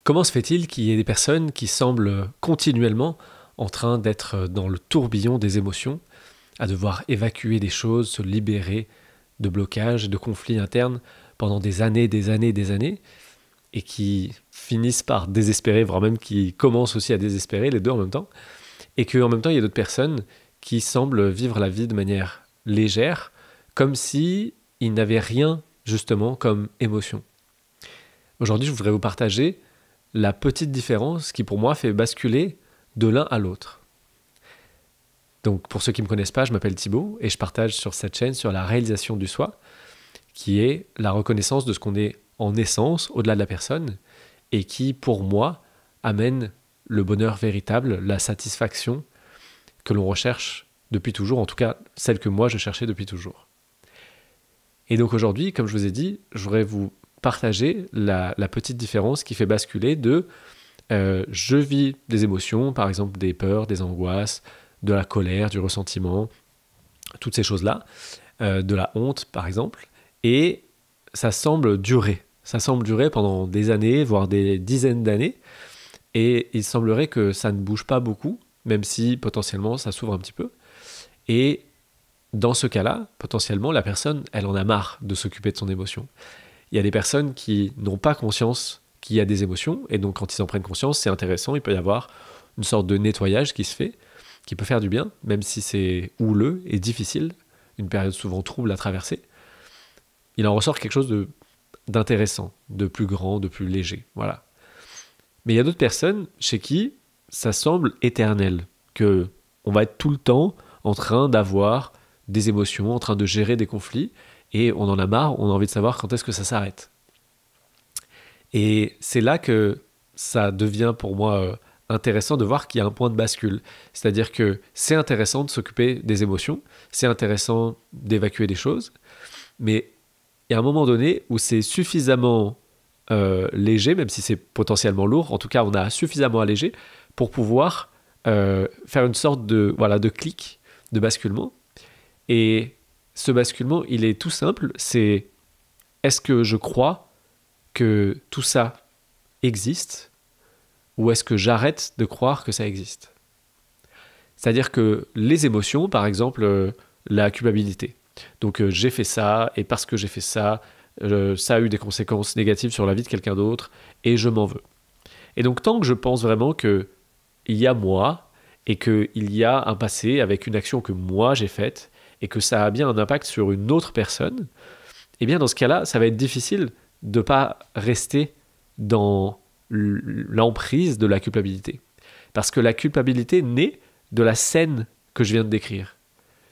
Comment se fait-il qu'il y ait des personnes qui semblent continuellement en train d'être dans le tourbillon des émotions, à devoir évacuer des choses, se libérer de blocages, de conflits internes pendant des années, des années, des années, et qui finissent par désespérer, voire même qui commencent aussi à désespérer, les deux en même temps, et qu'en même temps, il y a d'autres personnes qui semblent vivre la vie de manière légère, comme si ils n'avaient rien, justement, comme émotion. Aujourd'hui, je voudrais vous partager la petite différence qui, pour moi, fait basculer de l'un à l'autre. Donc, pour ceux qui ne me connaissent pas, je m'appelle Thibaut et je partage sur cette chaîne sur la réalisation du soi, qui est la reconnaissance de ce qu'on est en essence, au-delà de la personne, et qui, pour moi, amène le bonheur véritable, la satisfaction que l'on recherche depuis toujours, en tout cas celle que moi je cherchais depuis toujours. Et donc aujourd'hui, comme je vous ai dit, je voudrais vous partager la petite différence qui fait basculer de je vis des émotions, par exemple des peurs, des angoisses, de la colère, du ressentiment, toutes ces choses-là, de la honte par exemple, et ça semble durer. Ça semble durer pendant des années, voire des dizaines d'années, et il semblerait que ça ne bouge pas beaucoup, même si potentiellement ça s'ouvre un petit peu. Et dans ce cas-là, potentiellement, la personne, elle en a marre de s'occuper de son émotion. Il y a des personnes qui n'ont pas conscience qu'il y a des émotions, et donc quand ils en prennent conscience, c'est intéressant, il peut y avoir une sorte de nettoyage qui se fait, qui peut faire du bien, même si c'est houleux et difficile, une période souvent trouble à traverser. Il en ressort quelque chose d'intéressant, de plus grand, de plus léger, voilà. Mais il y a d'autres personnes chez qui ça semble éternel, que on va être tout le temps en train d'avoir des émotions, en train de gérer des conflits, et on en a marre, on a envie de savoir quand est-ce que ça s'arrête. Et c'est là que ça devient pour moi intéressant de voir qu'il y a un point de bascule. C'est-à-dire que c'est intéressant de s'occuper des émotions, c'est intéressant d'évacuer des choses, mais il y a un moment donné où c'est suffisamment léger, même si c'est potentiellement lourd, en tout cas on a suffisamment allégé pour pouvoir faire une sorte de clic, de basculement. Et ce basculement, il est tout simple, c'est est-ce que je crois que tout ça existe ou est-ce que j'arrête de croire que ça existe? C'est-à-dire que les émotions, par exemple, la culpabilité. Donc j'ai fait ça et parce que j'ai fait ça, ça a eu des conséquences négatives sur la vie de quelqu'un d'autre et je m'en veux. Et donc tant que je pense vraiment qu'il y a moi et qu'il y a un passé avec une action que moi j'ai faite et que ça a bien un impact sur une autre personne, eh bien dans ce cas-là, ça va être difficile de ne pas rester dans l'emprise de la culpabilité. Parce que la culpabilité naît de la scène que je viens de décrire.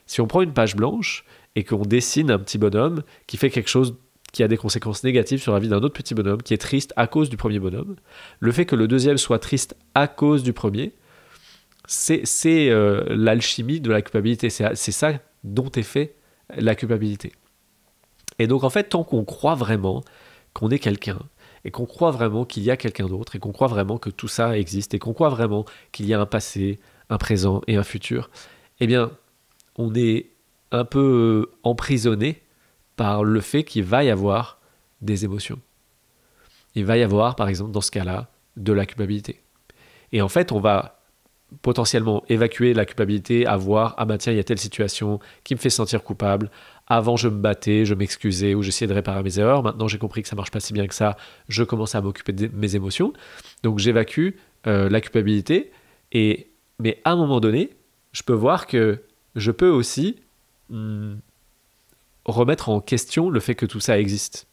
Si on prend une page blanche et qu'on dessine un petit bonhomme qui fait quelque chose qui a des conséquences négatives sur la vie d'un autre petit bonhomme, qui est triste à cause du premier bonhomme, le fait que le deuxième soit triste à cause du premier, c'est l'alchimie de la culpabilité. C'est ça dont est fait la culpabilité. Et donc en fait, tant qu'on croit vraiment qu'on est quelqu'un, et qu'on croit vraiment qu'il y a quelqu'un d'autre, et qu'on croit vraiment que tout ça existe, et qu'on croit vraiment qu'il y a un passé, un présent et un futur, eh bien, on est un peu emprisonné par le fait qu'il va y avoir des émotions. Il va y avoir, par exemple, dans ce cas-là, de la culpabilité. Et en fait, on va potentiellement évacuer la culpabilité, à voir, ah bah tiens, il y a telle situation qui me fait sentir coupable. Avant, je me battais, je m'excusais ou j'essayais de réparer mes erreurs. Maintenant, j'ai compris que ça marche pas si bien que ça. Je commence à m'occuper de mes émotions. Donc, j'évacue la culpabilité. Mais à un moment donné, je peux voir que je peux aussi remettre en question le fait que tout ça existe.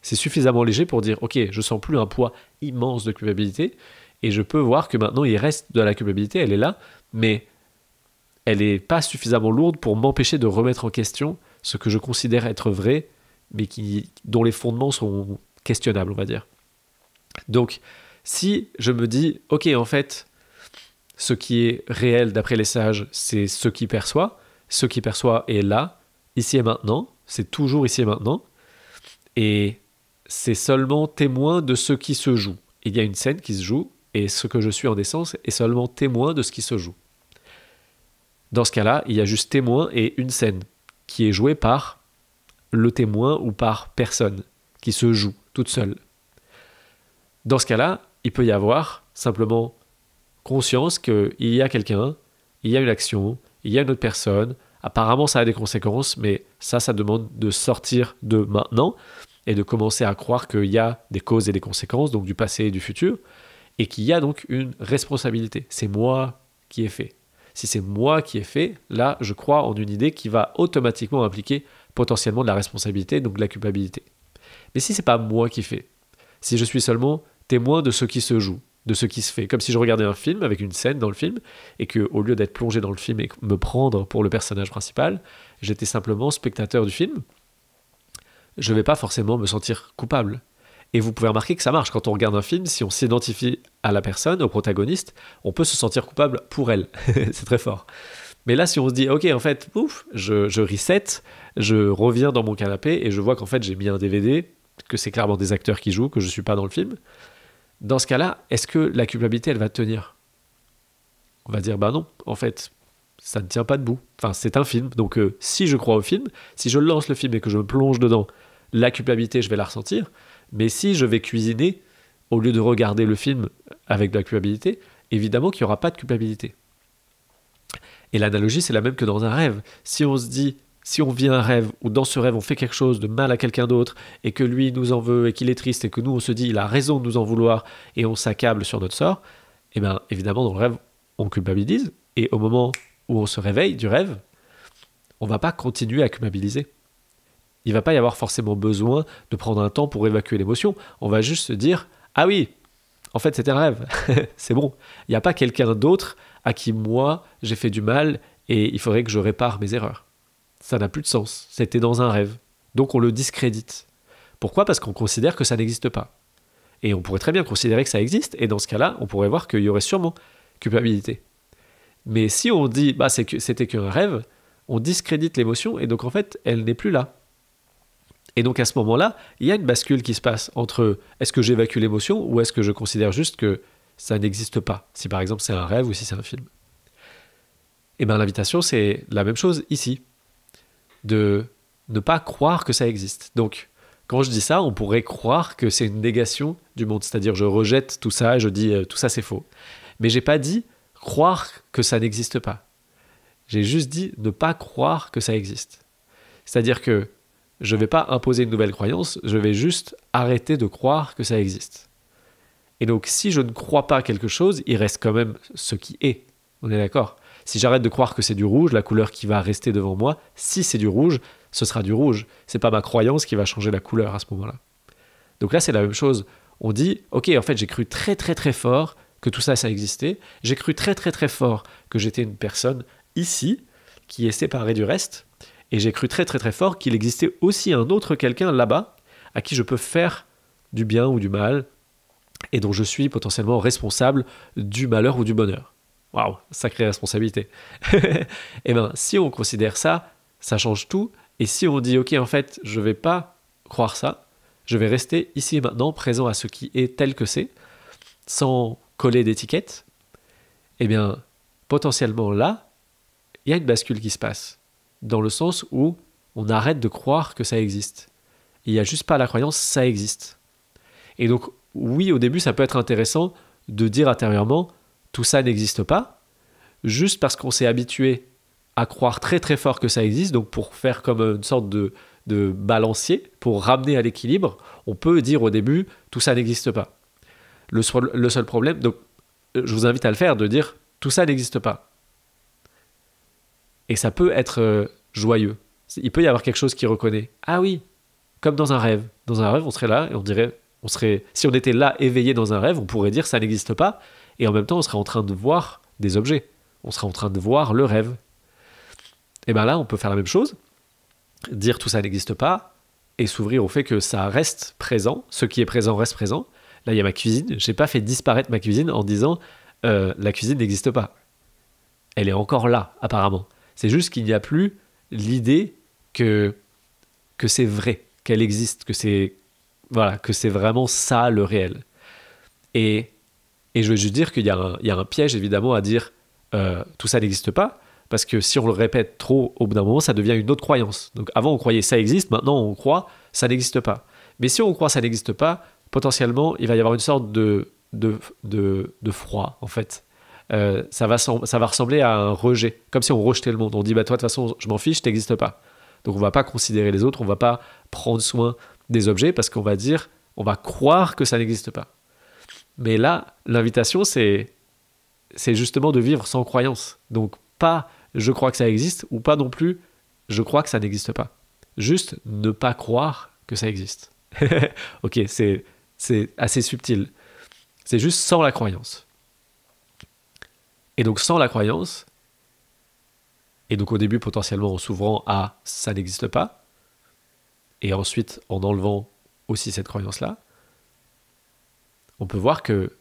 C'est suffisamment léger pour dire, ok, je sens plus un poids immense de culpabilité. Et je peux voir que maintenant, il reste de la culpabilité, elle est là, mais elle n'est pas suffisamment lourde pour m'empêcher de remettre en question ce que je considère être vrai, mais dont les fondements sont questionnables, on va dire. Donc, si je me dis, ok, en fait, ce qui est réel d'après les sages, c'est ce qui perçoit est là, ici et maintenant, c'est toujours ici et maintenant, et c'est seulement témoin de ce qui se joue. Il y a une scène qui se joue, et ce que je suis en essence est seulement témoin de ce qui se joue. Dans ce cas-là, il y a juste témoin et une scène qui est jouée par le témoin ou par personne qui se joue toute seule. Dans ce cas-là, il peut y avoir simplement conscience qu'il y a quelqu'un, il y a une action, il y a une autre personne, apparemment ça a des conséquences, mais ça demande de sortir de maintenant et de commencer à croire qu'il y a des causes et des conséquences, donc du passé et du futur, et qu'il y a donc une responsabilité. C'est moi qui ai fait. Si c'est moi qui ai fait, là, je crois en une idée qui va automatiquement impliquer potentiellement de la responsabilité, donc de la culpabilité. Mais si c'est pas moi qui fais, si je suis seulement témoin de ce qui se joue, de ce qui se fait, comme si je regardais un film avec une scène dans le film, et que au lieu d'être plongé dans le film et me prendre pour le personnage principal, j'étais simplement spectateur du film, je ne vais pas forcément me sentir coupable. Et vous pouvez remarquer que ça marche. Quand on regarde un film, si on s'identifie à la personne, au protagoniste, on peut se sentir coupable pour elle. C'est très fort. Mais là, si on se dit, ok, en fait, ouf, je reset, je reviens dans mon canapé et je vois qu'en fait, j'ai mis un DVD, que c'est clairement des acteurs qui jouent, que je ne suis pas dans le film. Dans ce cas-là, est-ce que la culpabilité, elle va tenir? On va dire, bah non, en fait, ça ne tient pas debout. Enfin, c'est un film. Donc, si je crois au film, si je lance le film et que je me plonge dedans, la culpabilité, je vais la ressentir. Mais si je vais cuisiner, au lieu de regarder le film avec de la culpabilité, évidemment qu'il n'y aura pas de culpabilité. Et l'analogie, c'est la même que dans un rêve. Si on se dit, si on vit un rêve, ou dans ce rêve, on fait quelque chose de mal à quelqu'un d'autre, et que lui nous en veut, et qu'il est triste, et que nous, on se dit, il a raison de nous en vouloir, et on s'accable sur notre sort, eh bien, évidemment, dans le rêve, on culpabilise, et au moment où on se réveille du rêve, on ne va pas continuer à culpabiliser. Il ne va pas y avoir forcément besoin de prendre un temps pour évacuer l'émotion. On va juste se dire « Ah oui, en fait, c'était un rêve. C'est bon. Il n'y a pas quelqu'un d'autre à qui, moi, j'ai fait du mal et il faudrait que je répare mes erreurs. » Ça n'a plus de sens. C'était dans un rêve. Donc, on le discrédite. Pourquoi? Parce qu'on considère que ça n'existe pas. Et on pourrait très bien considérer que ça existe. Et dans ce cas-là, on pourrait voir qu'il y aurait sûrement culpabilité. Mais si on dit bah, c'était qu'un rêve, on discrédite l'émotion et donc, en fait, elle n'est plus là. Et donc à ce moment-là, il y a une bascule qui se passe entre est-ce que j'évacue l'émotion ou est-ce que je considère juste que ça n'existe pas, si par exemple c'est un rêve ou si c'est un film. Et bien l'invitation c'est la même chose ici, de ne pas croire que ça existe. Donc quand je dis ça, on pourrait croire que c'est une négation du monde, c'est-à-dire je rejette tout ça et je dis tout ça c'est faux. Mais j'ai pas dit croire que ça n'existe pas. J'ai juste dit ne pas croire que ça existe. C'est-à-dire que je ne vais pas imposer une nouvelle croyance, je vais juste arrêter de croire que ça existe. Et donc, si je ne crois pas quelque chose, il reste quand même ce qui est. On est d'accord? Si j'arrête de croire que c'est du rouge, la couleur qui va rester devant moi, si c'est du rouge, ce sera du rouge. Ce n'est pas ma croyance qui va changer la couleur à ce moment-là. Donc là, c'est la même chose. On dit, ok, en fait, j'ai cru très très très fort que tout ça, ça existait. J'ai cru très très très fort que j'étais une personne ici, qui est séparée du reste. Et j'ai cru très très très fort qu'il existait aussi un autre quelqu'un là-bas à qui je peux faire du bien ou du mal et dont je suis potentiellement responsable du malheur ou du bonheur. Waouh, sacrée responsabilité. Et bien, si on considère ça, ça change tout. Et si on dit, ok, en fait, je ne vais pas croire ça, je vais rester ici et maintenant présent à ce qui est tel que c'est, sans coller d'étiquette, eh bien, potentiellement là, il y a une bascule qui se passe. Dans le sens où on arrête de croire que ça existe. Il n'y a juste pas la croyance, ça existe. Et donc, oui, au début, ça peut être intéressant de dire intérieurement, tout ça n'existe pas, juste parce qu'on s'est habitué à croire très très fort que ça existe, donc pour faire comme une sorte de balancier, pour ramener à l'équilibre, on peut dire au début, tout ça n'existe pas. Le seul problème, donc je vous invite à le faire, de dire, tout ça n'existe pas. Et ça peut être joyeux. Il peut y avoir quelque chose qui reconnaît. Ah oui, comme dans un rêve. Dans un rêve, on serait là et si on était là éveillé dans un rêve, on pourrait dire ça n'existe pas. Et en même temps, on serait en train de voir des objets. On serait en train de voir le rêve. Et bien là, on peut faire la même chose. Dire tout ça n'existe pas et s'ouvrir au fait que ça reste présent. Ce qui est présent reste présent. Là, il y a ma cuisine. Je n'ai pas fait disparaître ma cuisine en disant la cuisine n'existe pas. Elle est encore là, apparemment. C'est juste qu'il n'y a plus l'idée que c'est vrai, qu'elle existe, que c'est vraiment ça le réel. Et je veux juste dire qu'il y a un piège évidemment à dire tout ça n'existe pas, parce que si on le répète trop, au bout d'un moment, ça devient une autre croyance. Donc avant on croyait ça existe, maintenant on croit ça n'existe pas. Mais si on croit ça n'existe pas, potentiellement il va y avoir une sorte de de froid, en fait. Ça va ressembler à un rejet, comme si on rejetait le monde. On dit, bah toi, de toute façon, je m'en fiche, t'existes pas. Donc on va pas considérer les autres, on va pas prendre soin des objets parce qu'on va dire, on va croire que ça n'existe pas. Mais là, l'invitation, c'est justement de vivre sans croyance. Donc pas je crois que ça existe ou pas non plus je crois que ça n'existe pas. Juste ne pas croire que ça existe. Ok, c'est assez subtil. C'est juste sans la croyance. Et donc sans la croyance, et donc au début potentiellement en s'ouvrant à ça n'existe pas, et ensuite en enlevant aussi cette croyance-là, on peut voir que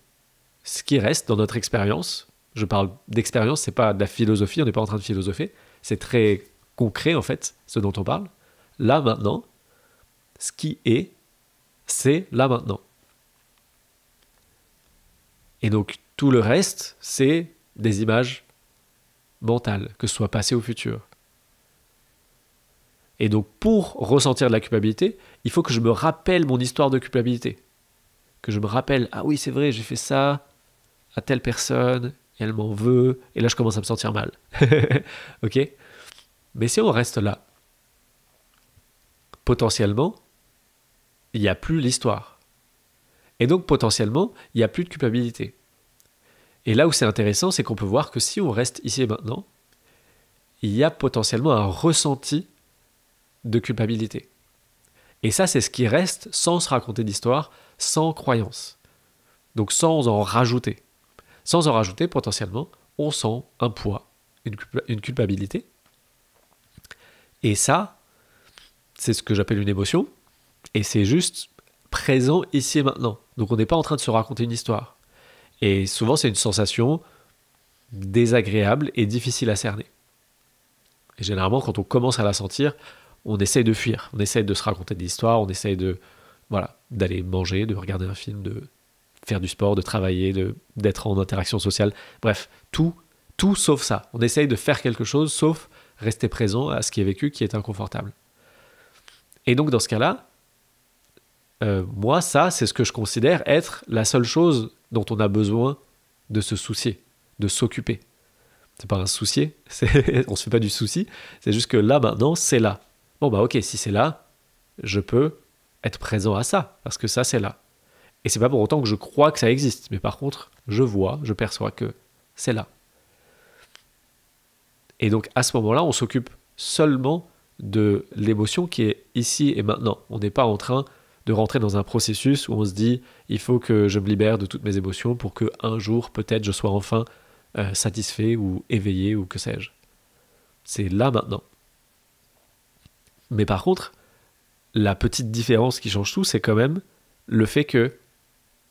ce qui reste dans notre expérience, je parle d'expérience, c'est pas de la philosophie, on n'est pas en train de philosopher, c'est très concret en fait, ce dont on parle. Là maintenant, ce qui est, c'est là maintenant. Et donc tout le reste, c'est des images mentales, que ce soit passé ou futur. Et donc pour ressentir de la culpabilité, il faut que je me rappelle mon histoire de culpabilité. Que je me rappelle, ah oui c'est vrai, j'ai fait ça à telle personne, et elle m'en veut, et là je commence à me sentir mal. Ok ? Mais si on reste là, potentiellement, il n'y a plus l'histoire. Et donc potentiellement, il n'y a plus de culpabilité. Et là où c'est intéressant, c'est qu'on peut voir que si on reste ici et maintenant, il y a potentiellement un ressenti de culpabilité. Et ça, c'est ce qui reste sans se raconter d'histoire, sans croyance. Donc sans en rajouter. Sans en rajouter, potentiellement, on sent un poids, une culpabilité. Et ça, c'est ce que j'appelle une émotion. Et c'est juste présent ici et maintenant. Donc on n'est pas en train de se raconter une histoire. Et souvent, c'est une sensation désagréable et difficile à cerner. Et généralement, quand on commence à la sentir, on essaye de fuir. On essaye de se raconter des histoires, on essaye d'aller manger, de regarder un film, de faire du sport, de travailler, d'être en interaction sociale. Bref, tout sauf ça. On essaye de faire quelque chose sauf rester présent à ce qui est vécu, qui est inconfortable. Et donc, dans ce cas-là, moi, ça, c'est ce que je considère être la seule chose dont on a besoin de se soucier, de s'occuper. C'est pas un soucier, on se fait pas du souci, c'est juste que là, maintenant, c'est là. Bon, bah ok, si c'est là, je peux être présent à ça, parce que ça, c'est là. Et c'est pas pour autant que je crois que ça existe, mais par contre, je perçois que c'est là. Et donc, à ce moment-là, on s'occupe seulement de l'émotion qui est ici et maintenant. On n'est pas en train de rentrer dans un processus où on se dit il faut que je me libère de toutes mes émotions pour qu'un jour, peut-être, je sois enfin satisfait ou éveillé ou que sais-je. C'est là maintenant. Mais par contre, la petite différence qui change tout, c'est quand même le fait que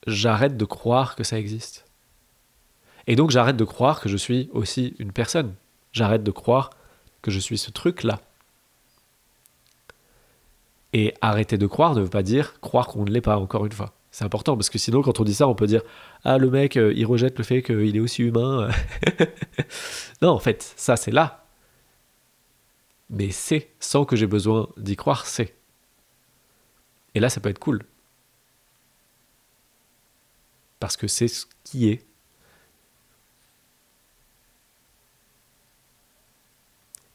j'arrête de croire que ça existe. Et donc j'arrête de croire que je suis aussi une personne. J'arrête de croire que je suis ce truc-là. Et arrêter de croire ne veut pas dire croire qu'on ne l'est pas, encore une fois. C'est important, parce que sinon, quand on dit ça, on peut dire « Ah, le mec, il rejette le fait qu'il est aussi humain. » Non, en fait, ça, c'est là. Mais c'est, sans que j'ai besoin d'y croire, c'est. Et là, ça peut être cool. Parce que c'est ce qui est.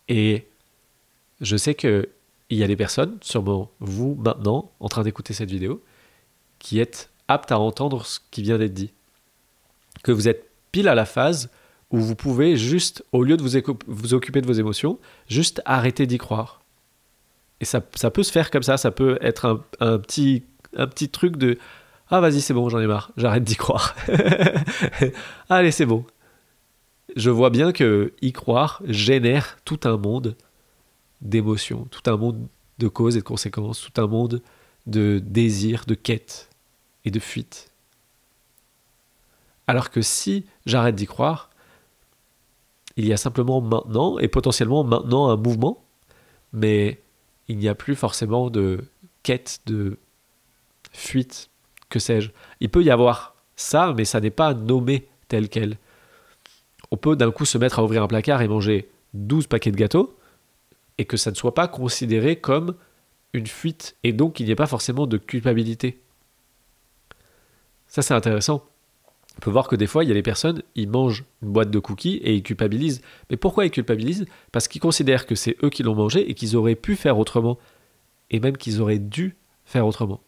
Et je sais qu'il y a des personnes, sûrement vous maintenant, en train d'écouter cette vidéo, qui êtes aptes à entendre ce qui vient d'être dit. Que vous êtes pile à la phase où vous pouvez juste, au lieu de vous occuper de vos émotions, juste arrêter d'y croire. Et ça peut se faire comme ça peut être un petit truc de « Ah vas-y c'est bon, j'en ai marre, j'arrête d'y croire. Allez c'est bon. » Je vois bien que y croire génère tout un monde d'émotions, tout un monde de causes et de conséquences, tout un monde de désirs, de quêtes et de fuites. Alors que si j'arrête d'y croire, il y a simplement maintenant, et potentiellement maintenant un mouvement, mais il n'y a plus forcément de quête, de fuite, que sais-je. Il peut y avoir ça, mais ça n'est pas nommé tel quel. On peut d'un coup se mettre à ouvrir un placard et manger 12 paquets de gâteaux, et que ça ne soit pas considéré comme une fuite, et donc il n'y ait pas forcément de culpabilité. Ça, c'est intéressant. On peut voir que des fois, il y a des personnes, ils mangent une boîte de cookies et ils culpabilisent. Mais pourquoi ils culpabilisent? Parce qu'ils considèrent que c'est eux qui l'ont mangé et qu'ils auraient pu faire autrement. Et même qu'ils auraient dû faire autrement.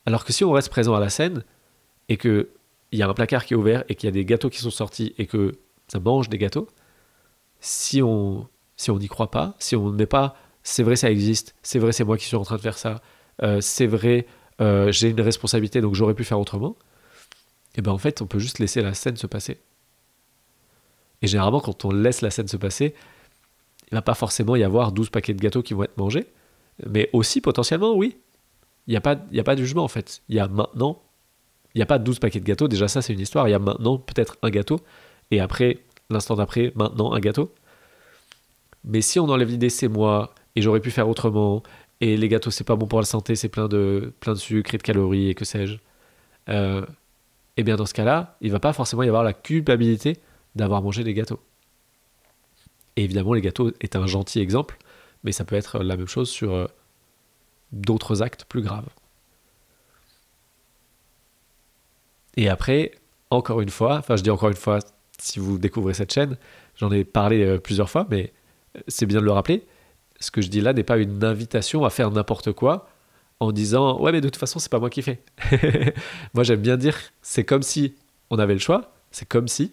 Alors que si on reste présent à la scène et qu'il y a un placard qui est ouvert et qu'il y a des gâteaux qui sont sortis et que ça mange des gâteaux, si on n'y croit pas, si on ne met pas c'est vrai ça existe, c'est vrai c'est moi qui suis en train de faire ça, c'est vrai j'ai une responsabilité donc j'aurais pu faire autrement, et ben en fait on peut juste laisser la scène se passer. Et généralement quand on laisse la scène se passer, il va pas forcément y avoir 12 paquets de gâteaux qui vont être mangés, mais aussi potentiellement oui, il y a pas de jugement en fait. Il y a maintenant, il n'y a pas 12 paquets de gâteaux, déjà ça c'est une histoire, il y a maintenant peut-être un gâteau, et après, l'instant d'après, maintenant un gâteau. Mais si on enlève l'idée c'est moi, et j'aurais pu faire autrement, et les gâteaux c'est pas bon pour la santé, c'est plein de sucre et de calories et que sais-je, et bien dans ce cas-là, il va pas forcément y avoir la culpabilité d'avoir mangé des gâteaux. Et évidemment, les gâteaux est un gentil exemple, mais ça peut être la même chose sur d'autres actes plus graves. Et après, encore une fois, enfin je dis encore une fois, si vous découvrez cette chaîne, j'en ai parlé plusieurs fois, mais c'est bien de le rappeler, ce que je dis là n'est pas une invitation à faire n'importe quoi en disant ouais mais de toute façon c'est pas moi qui fais. Moi j'aime bien dire c'est comme si on avait le choix, c'est comme si,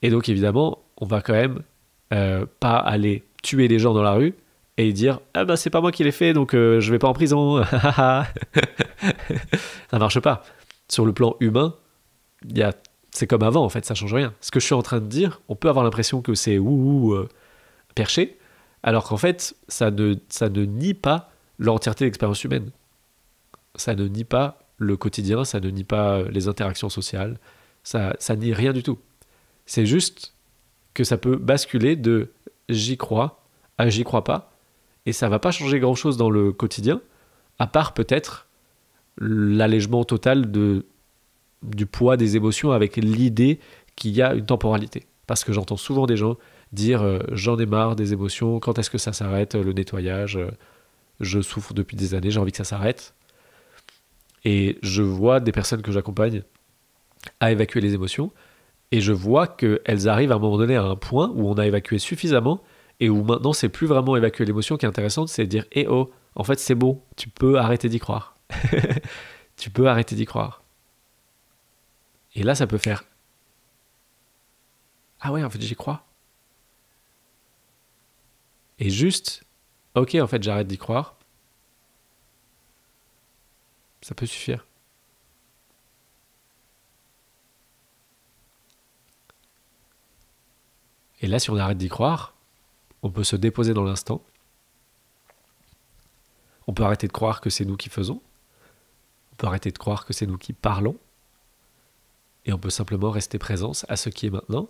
et donc évidemment on va quand même pas aller tuer les gens dans la rue et dire ah bah c'est pas moi qui l'ai fait donc je vais pas en prison. Ça marche pas. Sur le plan humain, il y a c'est comme avant en fait, ça change rien. Ce que je suis en train de dire, on peut avoir l'impression que c'est perché, alors qu'en fait, ça ne nie pas l'entièreté de l'expérience humaine. Ça ne nie pas le quotidien, ça ne nie pas les interactions sociales, ça nie rien du tout. C'est juste que ça peut basculer de j'y crois à j'y crois pas, et ça va pas changer grand-chose dans le quotidien, à part peut-être l'allègement total du poids des émotions avec l'idée qu'il y a une temporalité. Parce que j'entends souvent des gens dire j'en ai marre des émotions, quand est-ce que ça s'arrête, le nettoyage, je souffre depuis des années, j'ai envie que ça s'arrête. Et je vois des personnes que j'accompagne à évacuer les émotions, et je vois qu'elles arrivent à un moment donné à un point où on a évacué suffisamment, et où maintenant c'est plus vraiment évacuer l'émotion qui est intéressante, c'est de dire eh oh, en fait c'est bon, tu peux arrêter d'y croire. Tu peux arrêter d'y croire. Et là ça peut faire ah ouais en fait j'y crois. Et juste ok en fait j'arrête d'y croire. Ça peut suffire. Et là, si on arrête d'y croire, on peut se déposer dans l'instant. On peut arrêter de croire que c'est nous qui faisons. On peut arrêter de croire que c'est nous qui parlons. Et on peut simplement rester présence à ce qui est maintenant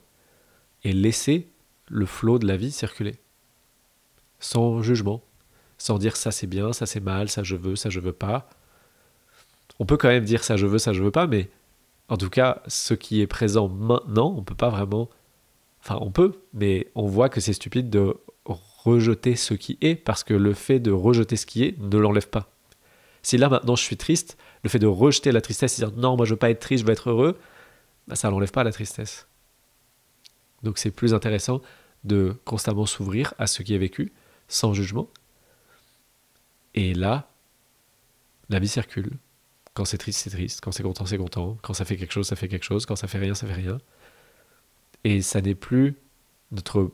et laisser le flot de la vie circuler. Sans jugement. Sans dire ça c'est bien, ça c'est mal, ça je veux pas. On peut quand même dire ça je veux pas, mais en tout cas, ce qui est présent maintenant, on peut pas vraiment. Enfin, on peut, mais on voit que c'est stupide de rejeter ce qui est, parce que le fait de rejeter ce qui est ne l'enlève pas. Si là, maintenant, je suis triste, le fait de rejeter la tristesse et dire non, moi je veux pas être triste, je veux être heureux, bah, ça n'enlève pas la tristesse. Donc c'est plus intéressant de constamment s'ouvrir à ce qui est vécu, sans jugement. Et là, la vie circule. Quand c'est triste, c'est triste. Quand c'est content, c'est content. Quand ça fait quelque chose, ça fait quelque chose. Quand ça fait rien, ça fait rien. Et ça n'est plus notre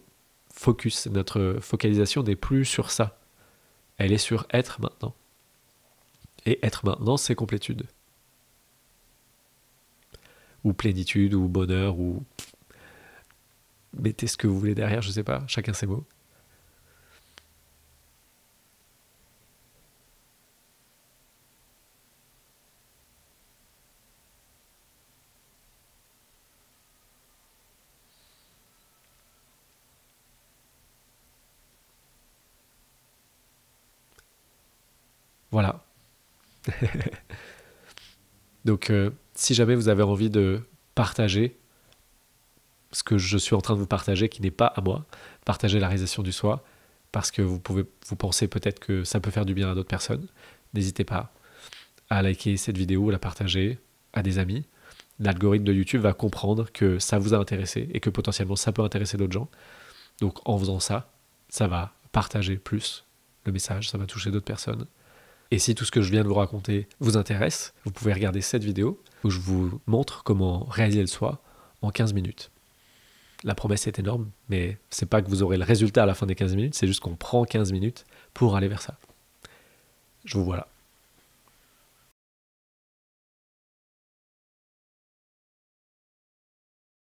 focus, notre focalisation n'est plus sur ça. Elle est sur être maintenant. Et être maintenant, c'est complétude. Ou plénitude, ou bonheur, ou mettez ce que vous voulez derrière, je sais pas, chacun ses mots. Voilà. Donc, si jamais vous avez envie de partager ce que je suis en train de vous partager, qui n'est pas à moi, partager la réalisation du soi, parce que vous pensez peut-être que ça peut faire du bien à d'autres personnes, n'hésitez pas à liker cette vidéo, à la partager à des amis, l'algorithme de YouTube va comprendre que ça vous a intéressé et que potentiellement ça peut intéresser d'autres gens. Donc en faisant ça, ça va partager plus le message, ça va toucher d'autres personnes. Et si tout ce que je viens de vous raconter vous intéresse, vous pouvez regarder cette vidéo où je vous montre comment réaliser le soi en 15 minutes. La promesse est énorme, mais c'est pas que vous aurez le résultat à la fin des 15 minutes, c'est juste qu'on prend 15 minutes pour aller vers ça. Je vous vois là.